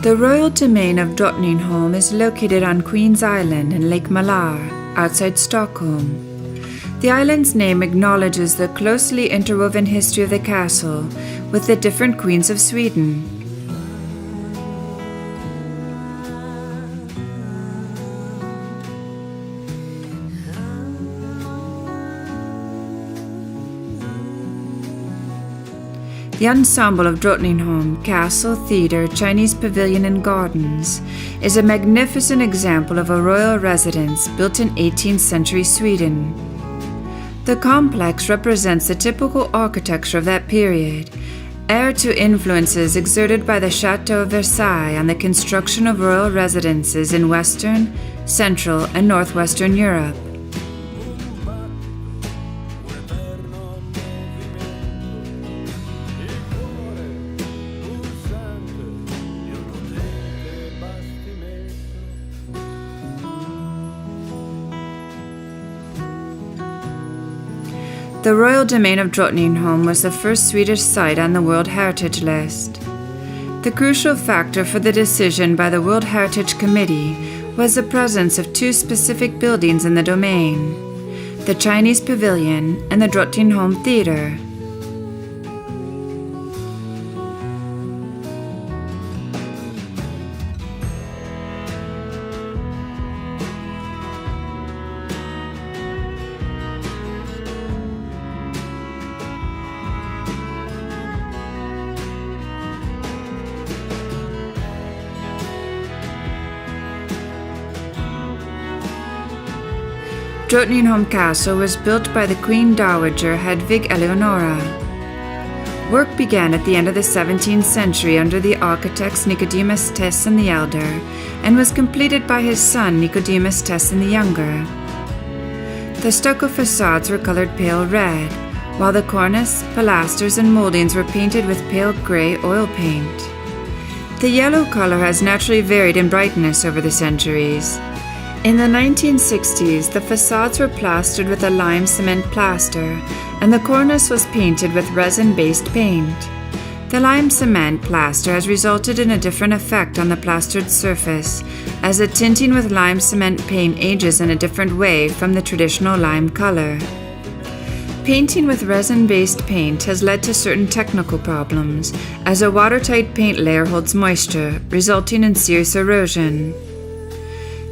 The royal domain of Drottningholm is located on Queen's Island in Lake Malar, outside Stockholm. The island's name acknowledges the closely interwoven history of the castle with the different queens of Sweden. The ensemble of Drottningholm Castle, Theatre, Chinese Pavilion and Gardens is a magnificent example of a royal residence built in 18th century Sweden. The complex represents the typical architecture of that period, heir to influences exerted by the Chateau of Versailles on the construction of royal residences in Western, Central and Northwestern Europe. The royal domain of Drottningholm was the first Swedish site on the World Heritage List. The crucial factor for the decision by the World Heritage Committee was the presence of two specific buildings in the domain, the Chinese Pavilion and the Drottningholm Theatre. Drottningholm Castle was built by the Queen Dowager Hedvig Eleonora. Work began at the end of the 17th century under the architects Nicodemus Tessin the Elder and was completed by his son Nicodemus Tessin the Younger. The stucco facades were colored pale red, while the cornice, pilasters and moldings were painted with pale gray oil paint. The yellow color has naturally varied in brightness over the centuries. In the 1960s, the facades were plastered with a lime cement plaster, and the cornice was painted with resin-based paint. The lime cement plaster has resulted in a different effect on the plastered surface, as the tinting with lime cement paint ages in a different way from the traditional lime color. Painting with resin-based paint has led to certain technical problems, as a watertight paint layer holds moisture, resulting in serious erosion.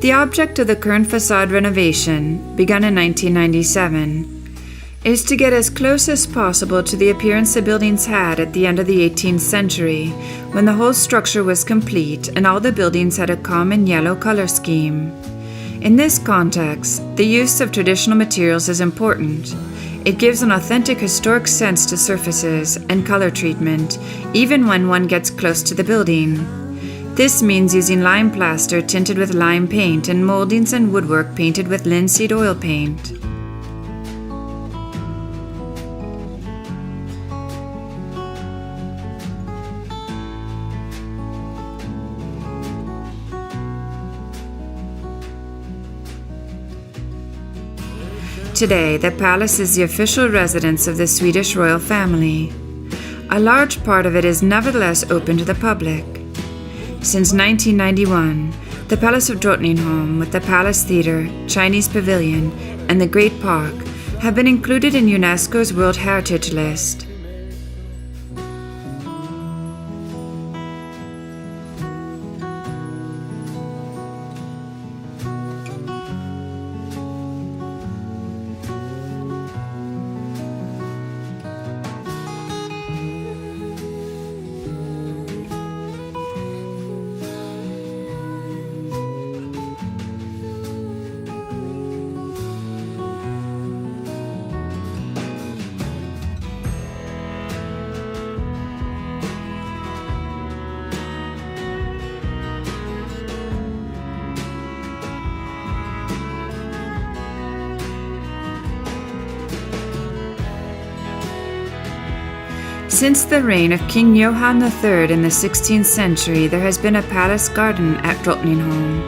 The object of the current facade renovation, begun in 1997, is to get as close as possible to the appearance the buildings had at the end of the 18th century, when the whole structure was complete and all the buildings had a common yellow color scheme. In this context, the use of traditional materials is important. It gives an authentic historic sense to surfaces and color treatment, even when one gets close to the building. This means using lime plaster tinted with lime paint and moldings and woodwork painted with linseed oil paint. Today, the palace is the official residence of the Swedish royal family. A large part of it is nevertheless open to the public. Since 1991, the Palace of Drottningholm, with the Palace Theatre, Chinese Pavilion, and the Great Park, have been included in UNESCO's World Heritage List. Since the reign of King Johann III in the 16th century, there has been a palace garden at Drottningholm.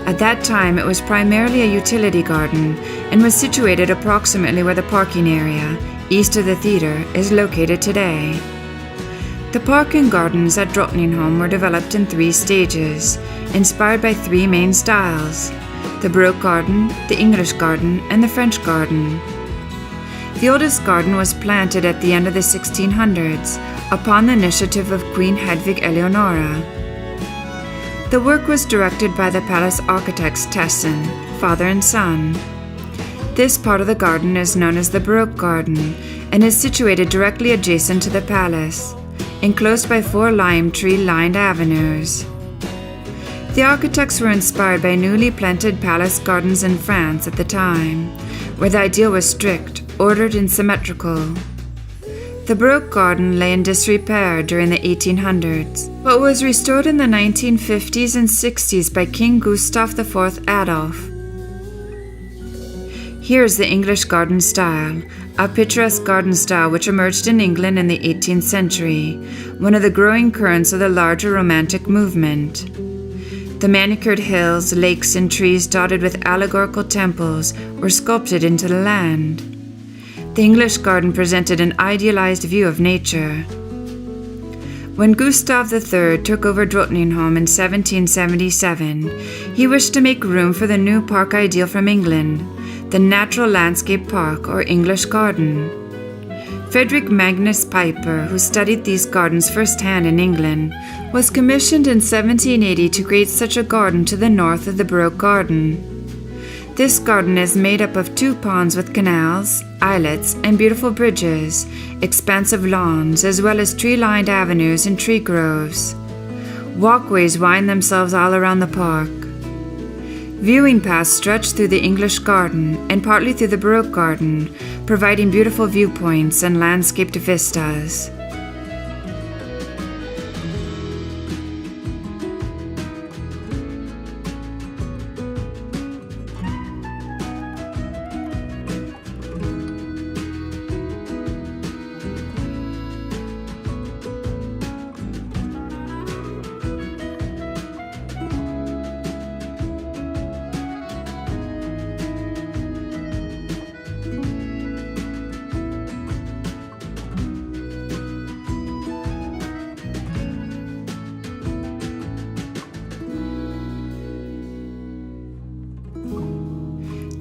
At that time, it was primarily a utility garden and was situated approximately where the parking area, east of the theatre, is located today. The park and gardens at Drottningholm were developed in 3 stages, inspired by 3 main styles: the Baroque garden, the English garden, and the French garden. The oldest garden was planted at the end of the 1600s, upon the initiative of Queen Hedvig Eleonora. The work was directed by the palace architects Tessin, father and son. This part of the garden is known as the Baroque garden and is situated directly adjacent to the palace, enclosed by 4 lime tree-lined avenues. The architects were inspired by newly planted palace gardens in France at the time, where the ideal was strict, ordered and symmetrical. The Baroque garden lay in disrepair during the 1800s, but was restored in the 1950s and 60s by King Gustav IV Adolf. Here is the English garden style, a picturesque garden style which emerged in England in the 18th century, one of the growing currents of the larger Romantic movement. The manicured hills, lakes, and trees dotted with allegorical temples were sculpted into the land. The English garden presented an idealized view of nature. When Gustav III took over Drottningholm in 1777, he wished to make room for the new park ideal from England, the Natural Landscape Park or English Garden. Frederick Magnus Piper, who studied these gardens firsthand in England, was commissioned in 1780 to create such a garden to the north of the Baroque garden. This garden is made up of 2 ponds with canals, islets, and beautiful bridges, expansive lawns, as well as tree-lined avenues and tree groves. Walkways wind themselves all around the park. Viewing paths stretch through the English garden and partly through the Baroque garden, providing beautiful viewpoints and landscaped vistas.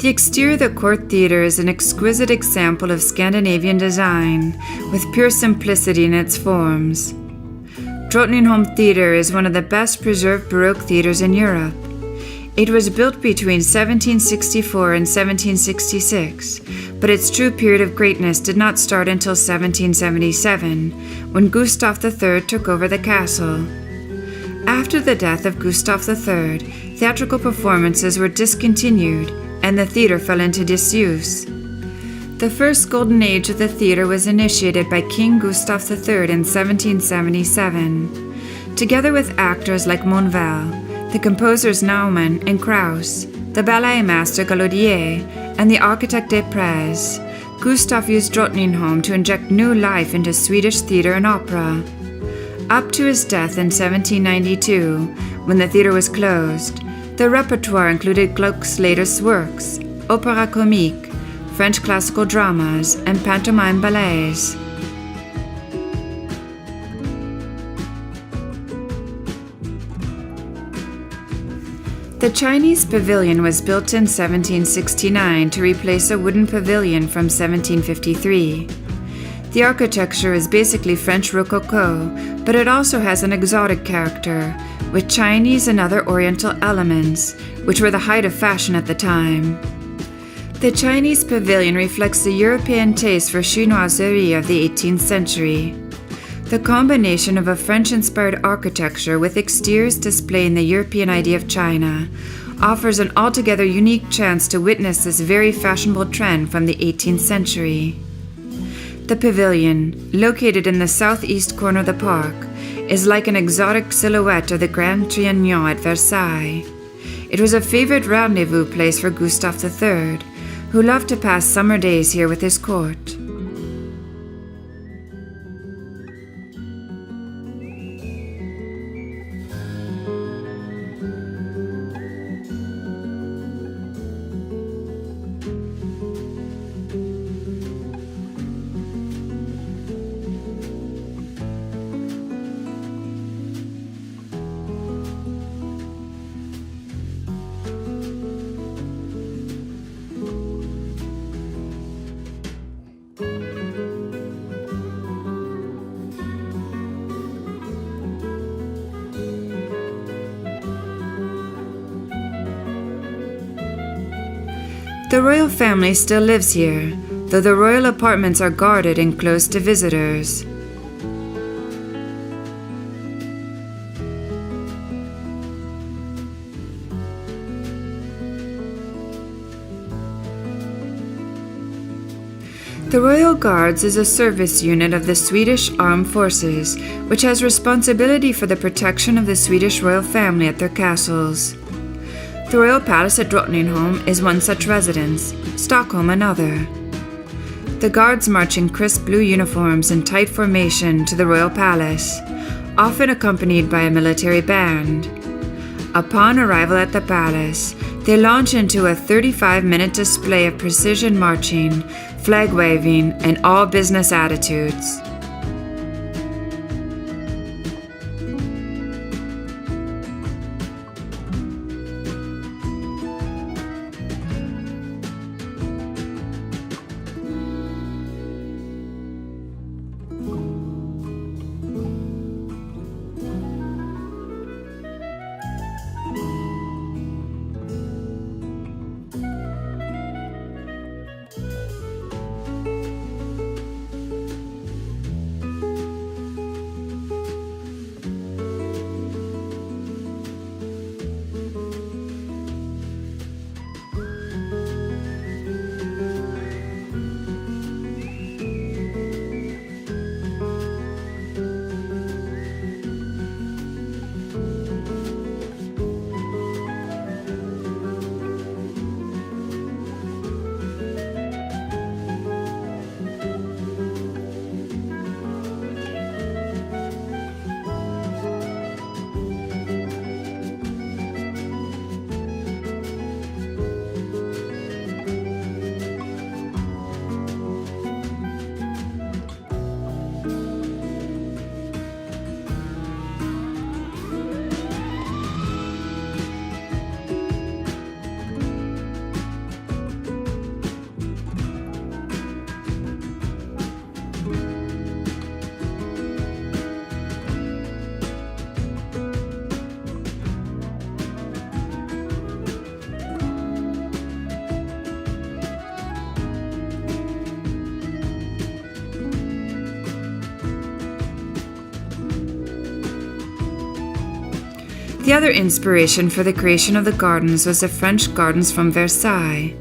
The exterior of the Court Theatre is an exquisite example of Scandinavian design, with pure simplicity in its forms. Drottningholm Theatre is one of the best preserved Baroque theatres in Europe. It was built between 1764 and 1766, but its true period of greatness did not start until 1777, when Gustav III took over the castle. After the death of Gustav III, theatrical performances were discontinued, and the theatre fell into disuse. The first golden age of the theatre was initiated by King Gustav III in 1777. Together with actors like Monvel, the composers Naumann and Krauss, the ballet master Gallaudier, and the architect Desprez, Gustav used Drottningholm to inject new life into Swedish theatre and opera. Up to his death in 1792, when the theatre was closed, the repertoire included Gluck's latest works, opéra comique, French classical dramas, and pantomime ballets. The Chinese pavilion was built in 1769 to replace a wooden pavilion from 1753. The architecture is basically French Rococo, but it also has an exotic character, with Chinese and other Oriental elements, which were the height of fashion at the time. The Chinese pavilion reflects the European taste for chinoiserie of the 18th century. The combination of a French-inspired architecture with exteriors displaying the European idea of China offers an altogether unique chance to witness this very fashionable trend from the 18th century. The pavilion, located in the southeast corner of the park, is like an exotic silhouette of the Grand Trianon at Versailles. It was a favorite rendezvous place for Gustav III, who loved to pass summer days here with his court. The royal family still lives here, though the royal apartments are guarded and closed to visitors. The Royal Guards is a service unit of the Swedish Armed Forces, which has responsibility for the protection of the Swedish royal family at their castles. The Royal Palace at Drottningholm is one such residence, Stockholm another. The guards march in crisp blue uniforms in tight formation to the Royal Palace, often accompanied by a military band. Upon arrival at the palace, they launch into a 35-minute display of precision marching, flag waving, and all business attitudes. The other inspiration for the creation of the gardens was the French gardens from Versailles.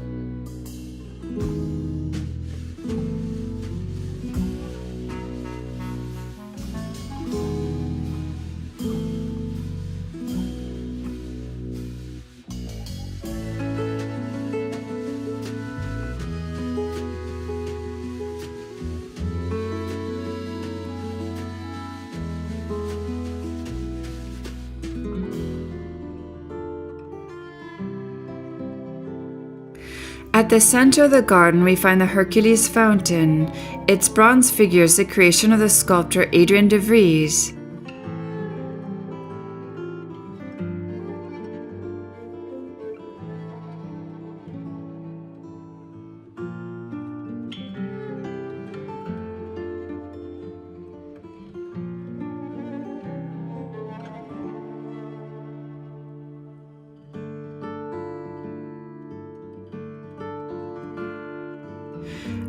At the center of the garden we find the Hercules Fountain. Its bronze figure is the creation of the sculptor Adrien de Vries.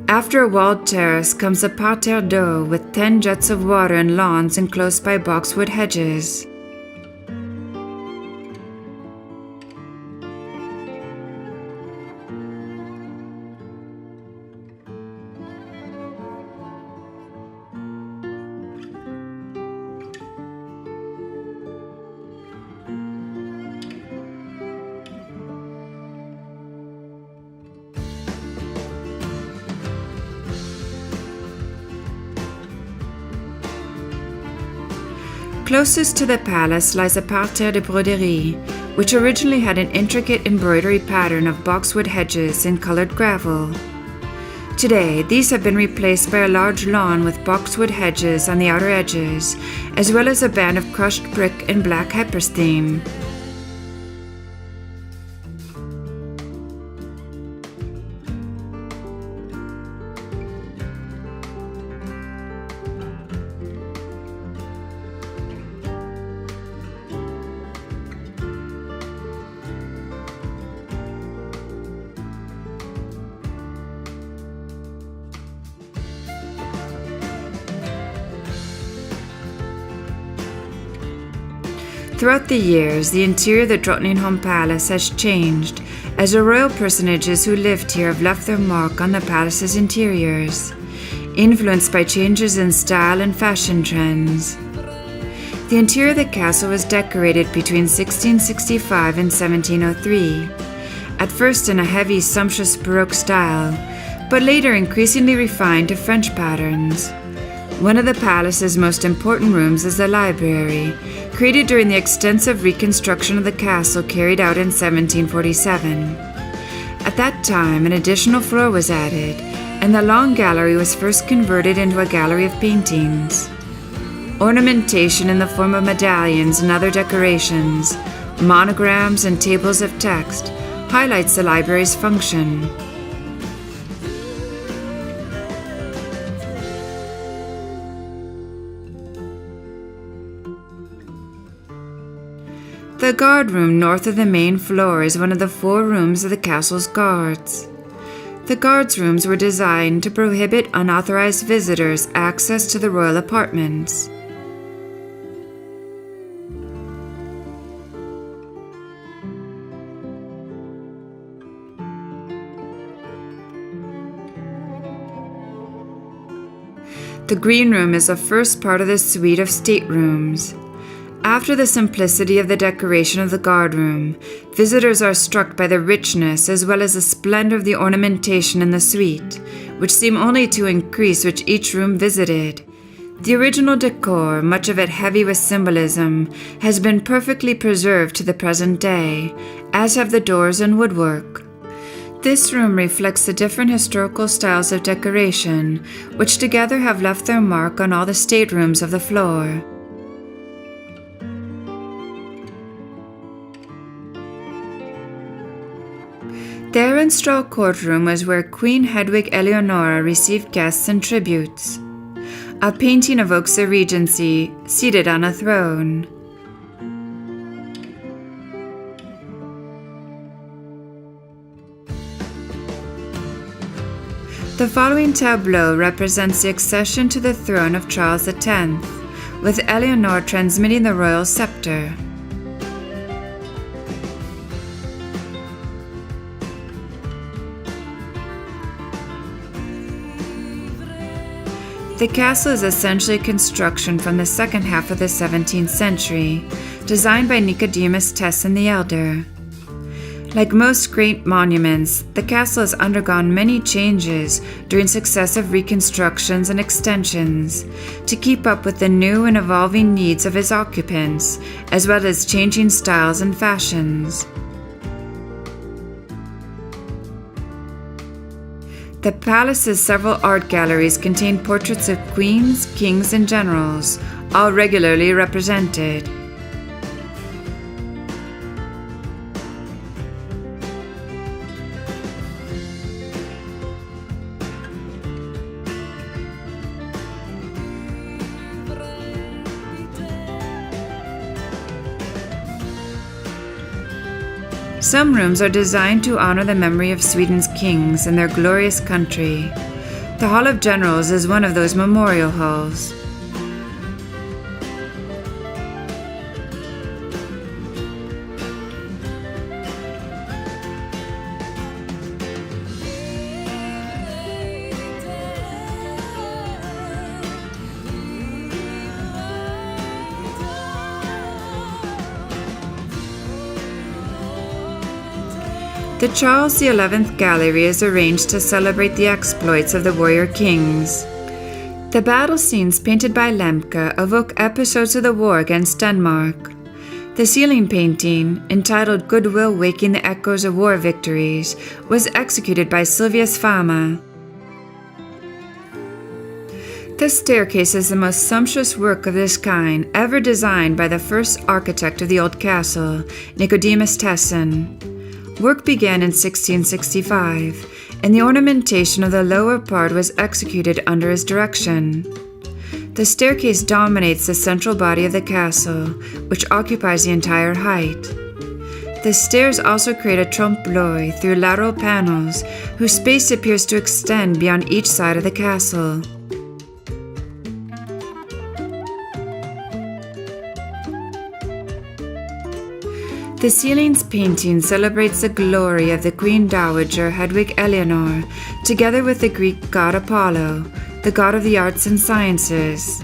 After a walled terrace comes a parterre d'eau with 10 jets of water and lawns enclosed by boxwood hedges. Closest to the palace lies a parterre de broderie, which originally had an intricate embroidery pattern of boxwood hedges and colored gravel. Today, these have been replaced by a large lawn with boxwood hedges on the outer edges, as well as a band of crushed brick and black hypersteam. Throughout the years, the interior of the Drottningholm Palace has changed, as the royal personages who lived here have left their mark on the palace's interiors, influenced by changes in style and fashion trends. The interior of the castle was decorated between 1665 and 1703, at first in a heavy, sumptuous Baroque style, but later increasingly refined to French patterns. One of the palace's most important rooms is the library, created during the extensive reconstruction of the castle carried out in 1747. At that time, an additional floor was added, and the long gallery was first converted into a gallery of paintings. Ornamentation in the form of medallions and other decorations, monograms and tables of text highlights the library's function. The guard room north of the main floor is one of the 4 rooms of the castle's guards. The guards' rooms were designed to prohibit unauthorized visitors access to the royal apartments. The green room is the first part of the suite of staterooms. After the simplicity of the decoration of the guard room, visitors are struck by the richness as well as the splendor of the ornamentation in the suite, which seem only to increase with each room visited. The original decor, much of it heavy with symbolism, has been perfectly preserved to the present day, as have the doors and woodwork. This room reflects the different historical styles of decoration, which together have left their mark on all the staterooms of the floor. The Ehrenstrahl courtroom was where Queen Hedwig Eleonora received guests and tributes. A painting evokes the regency, seated on a throne. The following tableau represents the accession to the throne of Charles X, with Eleanor transmitting the royal scepter. The castle is essentially a construction from the second half of the 17th century, designed by Nicodemus Tessin the Elder. Like most great monuments, the castle has undergone many changes during successive reconstructions and extensions to keep up with the new and evolving needs of its occupants, as well as changing styles and fashions. The palace's several art galleries contain portraits of queens, kings, and generals, all regularly represented. Some rooms are designed to honor the memory of Sweden's kings and their glorious country. The Hall of Generals is one of those memorial halls. The Charles XI Gallery is arranged to celebrate the exploits of the warrior kings. The battle scenes painted by Lemke evoke episodes of the war against Denmark. The ceiling painting, entitled Goodwill Waking the Echoes of War Victories, was executed by Silvius Fama. This staircase is the most sumptuous work of this kind ever designed by the first architect of the old castle, Nicodemus Tessin. Work began in 1665, and the ornamentation of the lower part was executed under his direction. The staircase dominates the central body of the castle, which occupies the entire height. The stairs also create a trompe-l'oeil through lateral panels, whose space appears to extend beyond each side of the castle. The ceiling's painting celebrates the glory of the Queen Dowager Hedwig Eleanor, together with the Greek god Apollo, the god of the arts and sciences.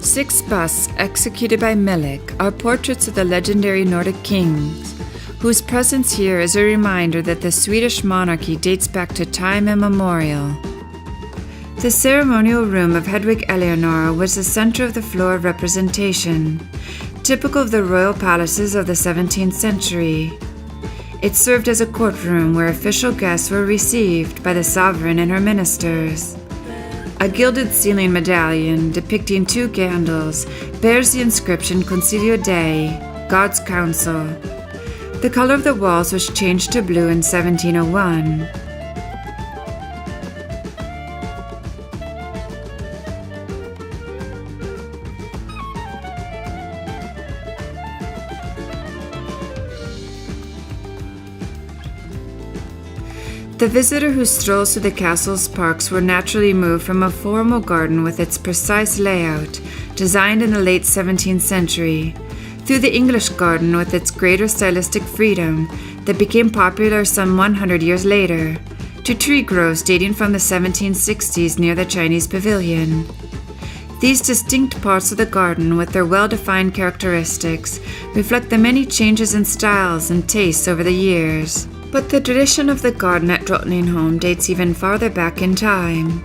Six busts executed by Millik are portraits of the legendary Nordic kings, whose presence here is a reminder that the Swedish monarchy dates back to time immemorial. The ceremonial room of Hedwig Eleonora was the center of the floor of representation, typical of the royal palaces of the 17th century. It served as a courtroom where official guests were received by the sovereign and her ministers. A gilded ceiling medallion depicting two candles bears the inscription Consilio Dei, God's Council. The color of the walls was changed to blue in 1701. The visitor who strolls through the castle's parks will naturally move from a formal garden with its precise layout, designed in the late 17th century, through the English garden with its greater stylistic freedom that became popular some 100 years later, to tree groves dating from the 1760s near the Chinese pavilion. These distinct parts of the garden, with their well-defined characteristics, reflect the many changes in styles and tastes over the years. But the tradition of the garden at Drottningholm dates even farther back in time.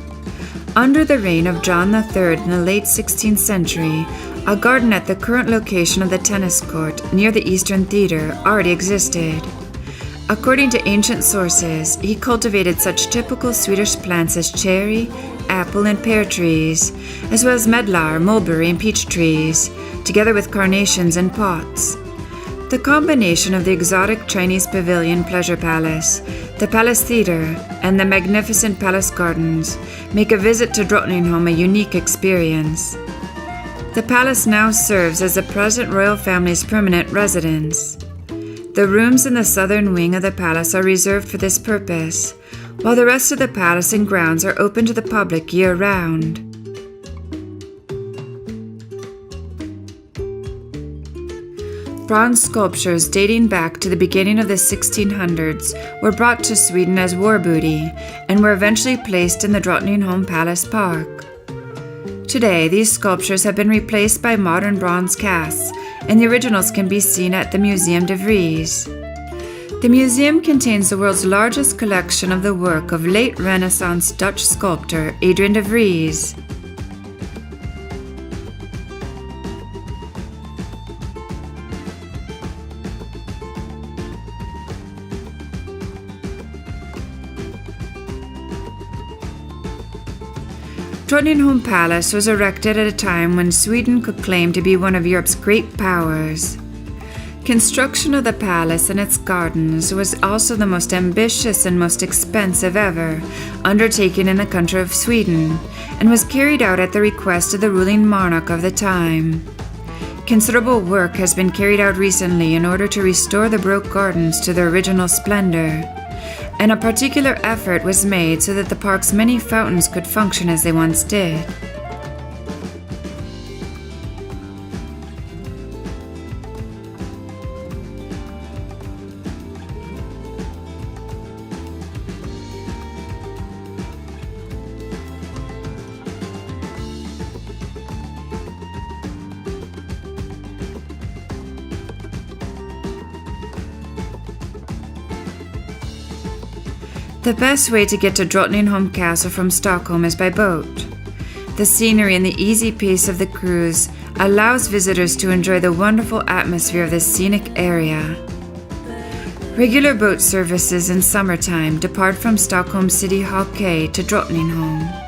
Under the reign of John III in the late 16th century, a garden at the current location of the tennis court near the Eastern Theatre already existed. According to ancient sources, he cultivated such typical Swedish plants as cherry, apple, and pear trees, as well as medlar, mulberry, and peach trees, together with carnations in pots. The combination of the exotic Chinese pavilion pleasure palace, the palace theatre, and the magnificent palace gardens make a visit to Drottningholm a unique experience. The palace now serves as the present royal family's permanent residence. The rooms in the southern wing of the palace are reserved for this purpose, while the rest of the palace and grounds are open to the public year-round. Bronze sculptures dating back to the beginning of the 1600s were brought to Sweden as war booty and were eventually placed in the Drottningholm Palace Park. Today, these sculptures have been replaced by modern bronze casts, and the originals can be seen at the Diaries. The museum contains the world's largest collection of the work of late Renaissance Dutch sculptor Adrian de Vries. Drottningholm Palace was erected at a time when Sweden could claim to be one of Europe's great powers. Construction of the palace and its gardens was also the most ambitious and most expensive ever undertaken in the country of Sweden, and was carried out at the request of the ruling monarch of the time. Considerable work has been carried out recently in order to restore the Baroque gardens to their original splendor, and a particular effort was made so that the park's many fountains could function as they once did. The best way to get to Drottningholm Castle from Stockholm is by boat. The scenery and the easy pace of the cruise allows visitors to enjoy the wonderful atmosphere of this scenic area. Regular boat services in summertime depart from Stockholm City Hall Quay to Drottningholm.